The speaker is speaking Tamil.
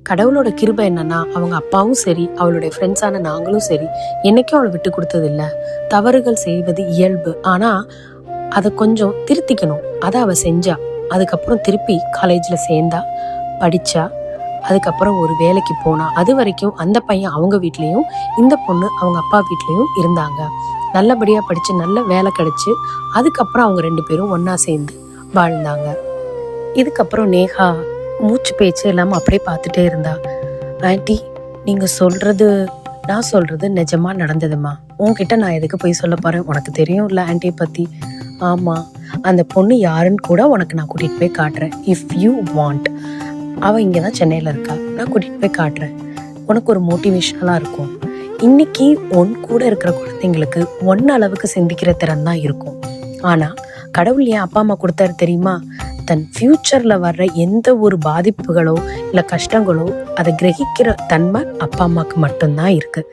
கடவுளோட கிருபை என்னன்னா, அவங்க அப்பாவும் சரி, அவளுடைய ஃப்ரெண்ட்ஸான நாங்களும் சரி, என்னைக்கும் அவளை விட்டு கொடுத்தது இல்லை. தவறுகள் செய்வது இயல்பு, ஆனா அதை கொஞ்சம் திருத்திக்கணும். அதை அவ செஞ்சா. அதுக்கப்புறம் திருப்பி காலேஜில் சேர்ந்தா, படிச்சா, அதுக்கப்புறம் ஒரு வேலைக்கு போனா. அது வரைக்கும் அந்த பையன் அவங்க வீட்லேயும், இந்த பொண்ணு அவங்க அப்பா வீட்லேயும் இருந்தாங்க. நல்லபடியாக படித்து நல்ல வேலை கிடைச்சி அதுக்கப்புறம் அவங்க 2 பேரும் ஒன்றா சேர்ந்து வாழ்ந்தாங்க. இதுக்கப்புறம் நேஹா மூச்சு பேச்சு இல்லாமல் அப்படியே பார்த்துட்டே இருந்தா. ஆண்டி, நீங்கள் சொல்கிறது, நான் சொல்கிறது நிஜமாக நடந்ததுமா. உன்கிட்ட நான் எதுக்கு போய் சொல்ல போகிறேன்? உனக்கு தெரியும் இல்லை ஆண்டியை பற்றி? ஆமாம், அந்த பொண்ணு யாருன்னு கூட உனக்கு நான் கூட்டிகிட்டு போய் காட்டுறேன். If you want. அவள் இங்கே தான் சென்னையில் இருக்கா. நான் கூட்டிகிட்டு போய் காட்டுறேன். உனக்கு ஒரு மோட்டிவேஷனலாக இருக்கும். இன்னைக்கு உன் கூட இருக்கிற குழந்தைங்களுக்கு அளவுக்கு சிந்திக்கிற திறன் தான் இருக்கும். ஆனால் கடவுள் ஏன் அப்பா அம்மா கொடுத்தாரு தெரியுமா? தன் ஃப்யூச்சரில் வர்ற எந்த ஒரு பாதிப்புகளோ இல்லை கஷ்டங்களோ அதை கிரகிக்கிற தன்மை அப்பா அம்மாவுக்கு மட்டும்தான் இருக்குது.